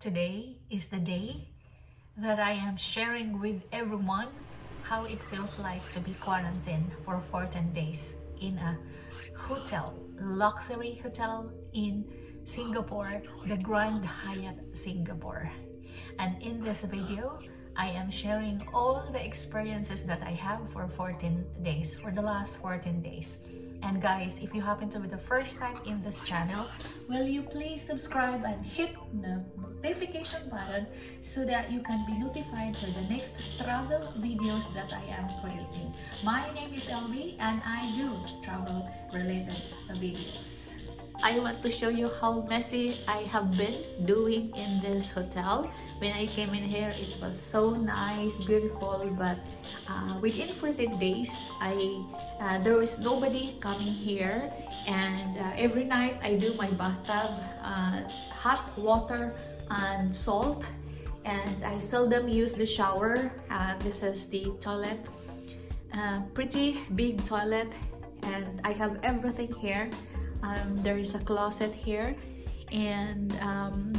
Today is the day that I am sharing with everyone how it feels like to be quarantined for 14 days in a hotel, luxury hotel in Singapore, the Grand Hyatt Singapore. And in this video, I am sharing all the experiences that I have for 14 days, for the last 14 days. And guys, if you happen to be the first time in this channel, will you please subscribe and hit the notification button so that you can be notified for the next travel videos that I am creating. My name is LV and I do travel related videos. I want to show you how messy I have been doing in this hotel. When I came in here, it was so nice, beautiful, but within 14 days, there was nobody coming here, and every night I do my bathtub, hot water and salt, and I seldom use the shower. This is the toilet, pretty big toilet, and I have everything here. There is a closet here, and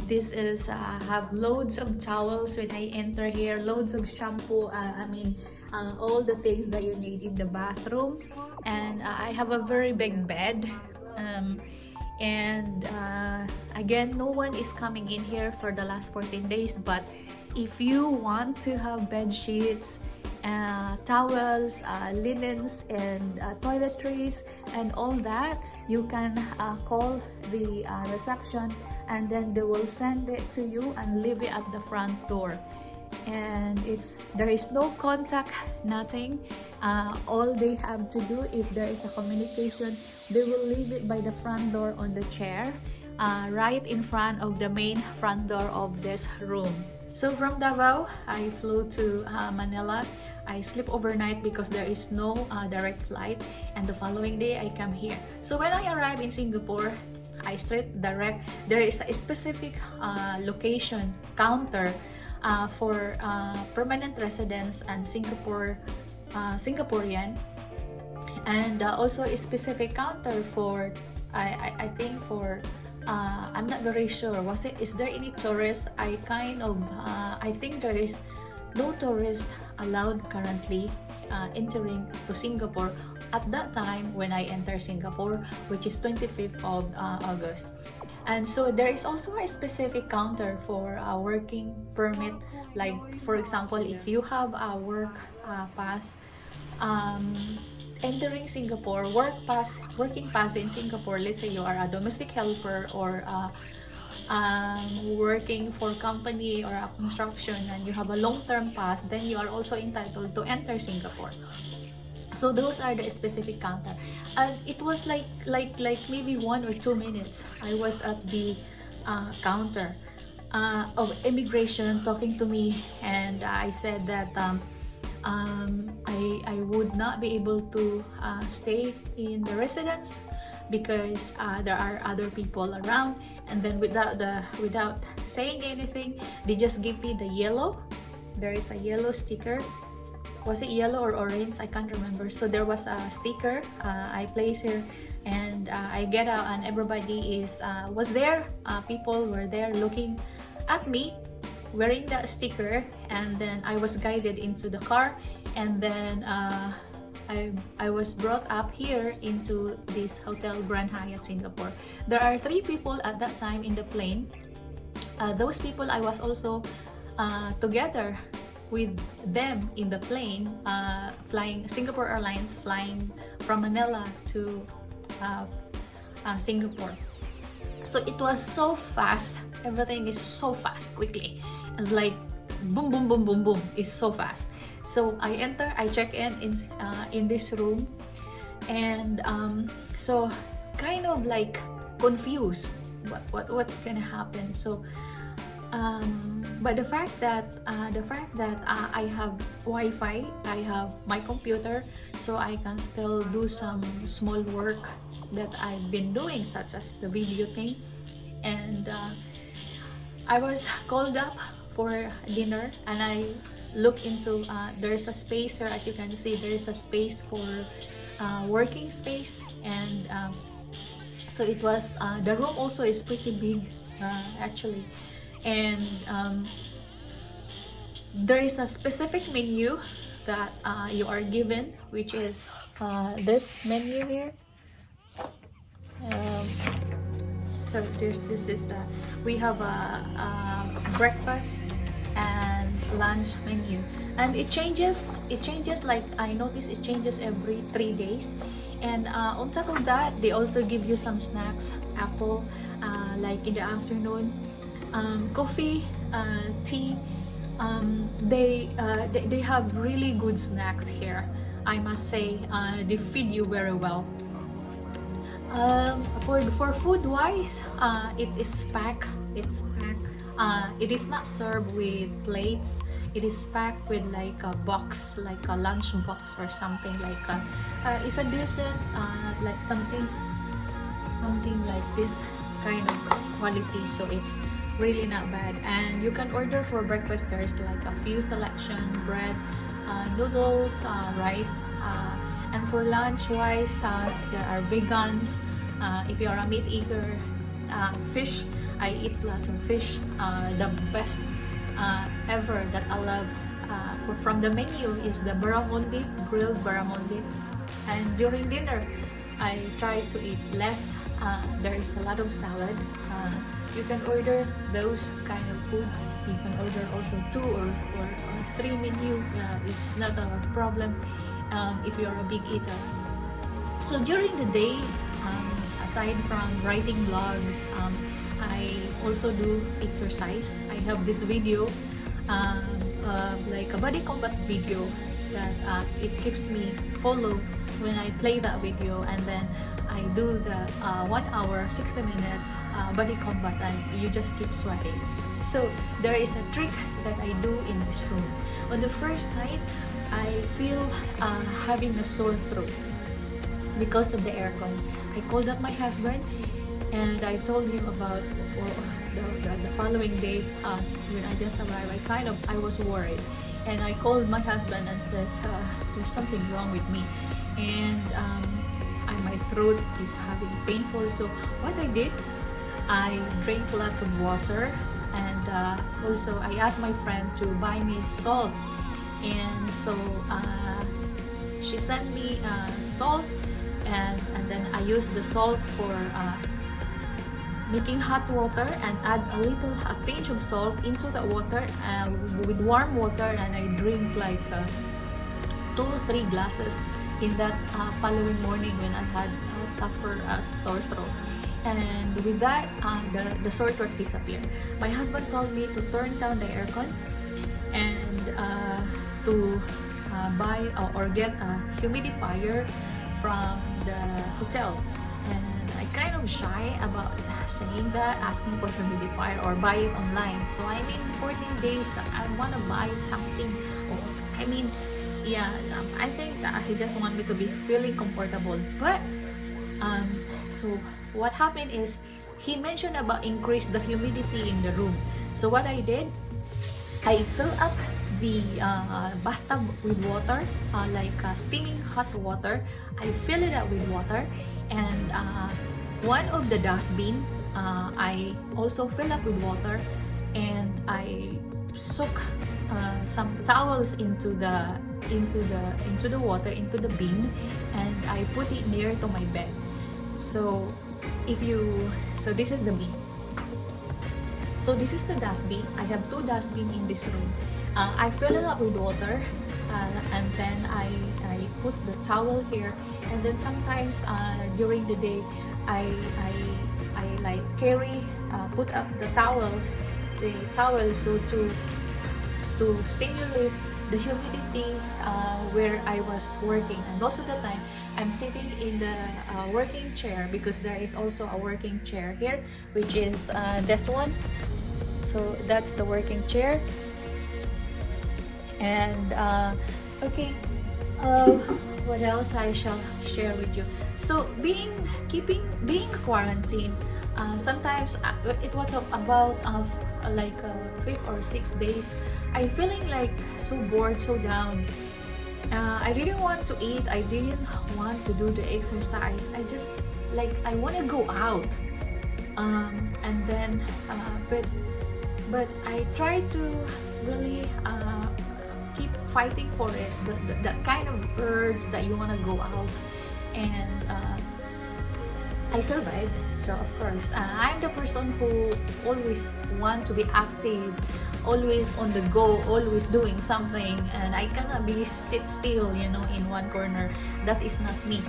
this is have loads of towels when I enter here, loads of shampoo, all the things that you need in the bathroom. And I have a very big bed, and again, no one is coming in here for the last 14 days. But if you want to have bed sheets, towels, linens, and toiletries and all that, you can call the reception, and then they will send it to you and leave it at the front door. And there is no contact, nothing. All they have to do, if there is a communication, they will leave it by the front door on the chair, right in front of the main front door of this room. So from Davao, I flew to Manila. I sleep overnight because there is no direct flight, and the following day I come here. So when I arrive in Singapore, I straight direct. There is a specific location counter for permanent residents and Singaporean, and also a specific counter for I think for I'm not very sure. Is there any tourists? I think there is no tourists allowed currently entering to Singapore at that time when I enter Singapore, which is 25th of August. And so there is also a specific counter for a working permit. Like for example, if you have a work pass, entering Singapore, working pass in Singapore, let's say you are a domestic helper or working for a company or a construction, and you have a long-term pass, then you are also entitled to enter Singapore. So those are the specific counter, and it was like maybe 1 or 2 minutes. I was at the counter of immigration talking to me, and I said that I would not be able to stay in the residence because there are other people around. And then without saying anything, they just give me the yellow. There is a yellow sticker. Was it yellow or orange? I can't remember. So there was a sticker I placed here, and I get out, and everybody was there. People were there looking at me wearing that sticker, and then I was guided into the car, and then I was brought up here into this hotel, Grand Hyatt Singapore. There are 3 people at that time in the plane. Those people, I was also together with them in the plane, flying Singapore Airlines, flying from Manila to Singapore. So it was so fast. Everything is so fast, quickly. It's like boom, boom, boom, boom, boom. It's so fast. So I check in this room, and so kind of like confused what's gonna happen. So but the fact that I have Wi-Fi, I have my computer, so I can still do some small work that I've been doing, such as the video thing. And I was called up for dinner, and I look into there's a space here. As you can see, there is a space for working space, and so it was the room also is pretty big actually. and there is a specific menu that you are given, which is this menu here. um, so this is we have a breakfast and lunch menu, and it changes like I notice it changes every 3 days. And on top of that, they also give you some snacks, apple, like in the afternoon, coffee, tea. They have really good snacks here, I must say. They feed you very well. For food wise, it is packed. It is not served with plates. It is packed with like a box, like a lunch box or something. Like it's a decent, like something like this kind of quality. So it's really not bad. And you can order for breakfast. There's like a few selection: bread, noodles, rice. And for lunch wise, there are vegans. If you are a meat eater, fish. I eat lots of fish. The best ever that I love from the menu is the barramundi, grilled barramundi. And during dinner, I try to eat less. There is a lot of salad. You can order those kind of food. You can order also 2 or 3 menu. It's not a problem if you are a big eater. So during the day, aside from writing blogs, I also do exercise. I have this video, like a body combat video, that it keeps me follow when I play that video, and then I do the 1 hour 60 minutes body combat, and you just keep sweating. So there is a trick that I do in this room. On the first night, I feel having a sore throat because of the aircon. I called up my husband and I told him about the following day. When I just arrived, I was worried, and I called my husband and says there's something wrong with me, and my throat is having painful. So what I did, I drank lots of water, and also I asked my friend to buy me salt, and so she sent me salt, and then I used the salt for making hot water, and add a pinch of salt into the water with warm water, and I drink like 2 or 3 glasses in that following morning when I had suffered a sore throat. And with that, the sore throat disappeared. My husband told me to turn down the aircon and to buy or get a humidifier from the hotel. And I kind of shy about saying that, asking for humidifier or buy it online. So I mean, 14 days, I want to buy something. I think he just want me to be feeling comfortable. But so what happened is, he mentioned about increase the humidity in the room. So what I did, I fill up the bathtub with water, like steaming hot water. I fill it up with water, and one of the dustbin, I also fill up with water, and I soak some towels into the water, into the bin, and I put it near to my bed. So this is the bin. So this is the dustbin. I have 2 dustbin in this room. I fill it up with water, and then I put the towel here, and then sometimes during the day I like put up the towels to stimulate the humidity where I was working. And most of the time I'm sitting in the working chair, because there is also a working chair here, which is this one. So that's the working chair. And okay, what else I shall share with you? So being quarantined, sometimes it was about like 5 or 6 days. I feeling like so bored, so down. I didn't want to eat. I didn't want to do the exercise. I just I want to go out. And then but but I try to really keep fighting for it, the kind of urge that you want to go out, and I survived. So of course, I'm the person who always want to be active, always on the go, always doing something, and I cannot be sit still, in one corner. That is not me.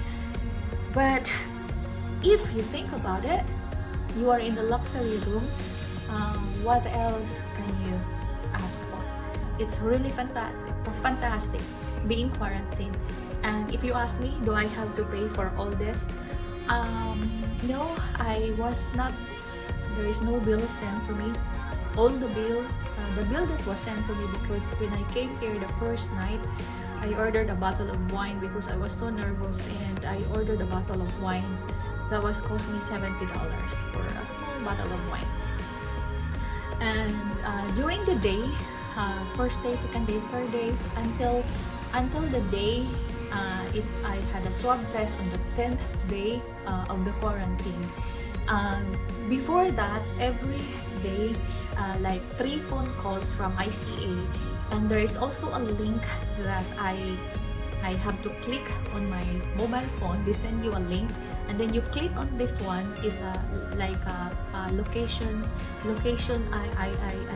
But if you think about it, you are in the luxury room. What else can you ask for? It's really fantastic being quarantined. And if you ask me, do I have to pay for all this? No, I was not. There is no bill sent to me. All the bill that was sent to me, because when I came here the first night, I ordered a bottle of wine because I was so nervous, and I ordered a bottle of wine that was cost me $70 for a small bottle of wine. And during the day, first day, second day, third day, until the day I had a swab test on the 10th day of the quarantine. Before that, every day, like 3 phone calls from ICA, and there is also a link that I have to click on my mobile phone. They send you a link, and then you click on this one. Is a location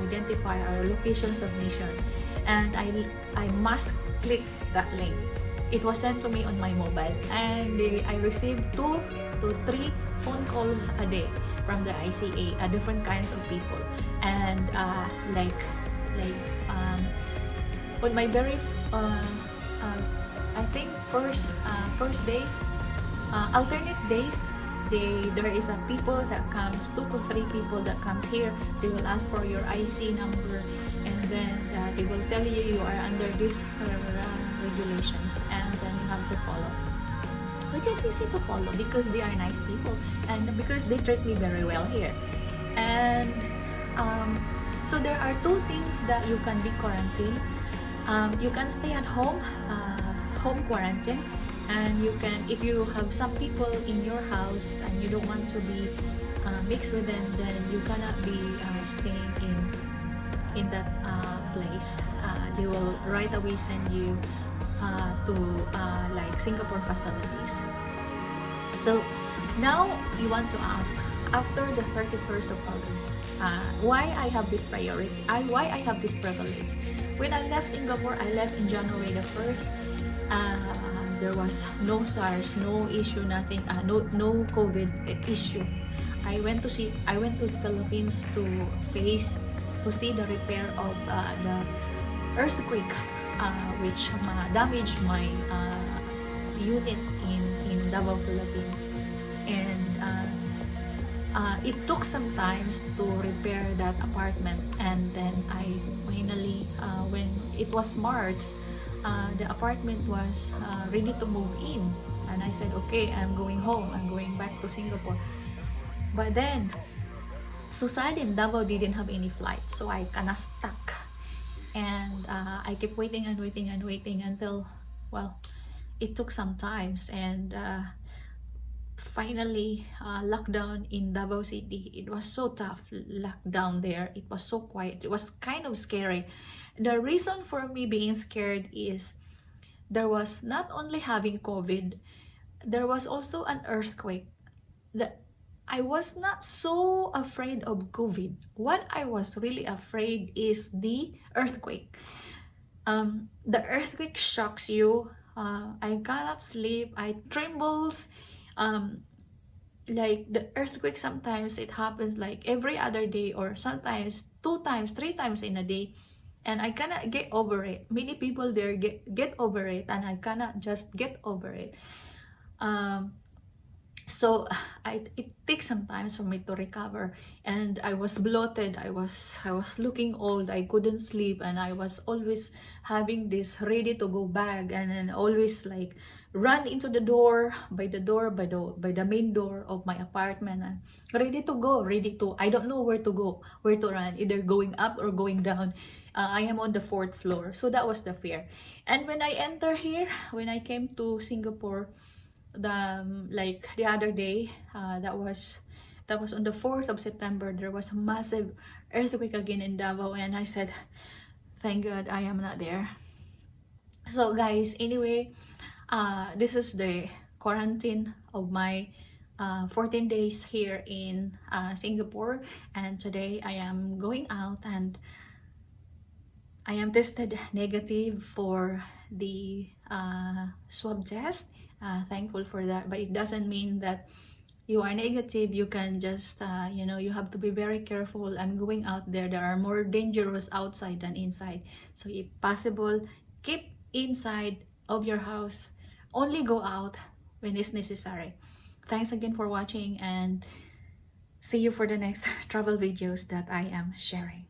identifier or location submission, and I must click that link. It was sent to me on my mobile, and I received 2 to 3 phone calls a day from the ICA, different kinds of people, and on my very I think first day, alternate days, there is a people that comes, 2 to 3 people that comes here. They will ask for your IC number, and then they will tell you you are under these regulations, and then you have to follow, which is easy to follow because they are nice people, and because they treat me very well here. And so there are 2 things that you can be quarantined. You can stay at home, home quarantine, and you can, if you have some people in your house and you don't want to be mixed with them, then you cannot be staying in that place. They will right away send you to like Singapore facilities. So now you want to ask, after the 31st of August, why I have this priority, why I have this privilege. When I left Singapore, I left in January the 1st. There was no SARS, no issue, nothing, no COVID issue. I went to the Philippines to see the repair of the earthquake, which damaged my unit in Davao, Philippines, and it took some time to repair that apartment. And then I finally, when it was March, the apartment was ready to move in, and I said, okay, I'm going home, I'm going back to Singapore. But then so sudden, Davao didn't have any flights, so I kinda stuck, and I kept waiting and waiting and waiting until, well, it took some times, and finally lockdown in Davao City. It was so tough, lockdown there. It was so quiet, it was kind of scary. The reason for me being scared is there was not only having COVID, there was also an earthquake. I was not so afraid of COVID. What I was really afraid is the earthquake. The earthquake shocks you. I cannot sleep, I trembles. Like the earthquake, sometimes it happens like every other day, or sometimes 2 times, 3 times in a day, and I cannot get over it. Many people there get over it, and I cannot just get over it. So it takes some time for me to recover, and I was bloated, I was looking old, I couldn't sleep, and I was always having this ready to go bag, and then always like run into the door by the main door of my apartment, and ready to go, I don't know where to go, where to run, either going up or going down. I am on the 4th floor, so that was the fear. And when I enter here, when I came to Singapore, the other day, that was on the 4th of September, there was a massive earthquake again in Davao, and I said, thank God I am not there. So guys, anyway, this is the quarantine of my 14 days here in Singapore, and today I am going out and I am tested negative for the swab test. Thankful for that, but it doesn't mean that you are negative, you can just you know, you have to be very careful. I'm going out there, there are more dangerous outside than inside, so if possible, keep inside of your house, only go out when it's necessary. Thanks again for watching, and see you for the next travel videos that I am sharing.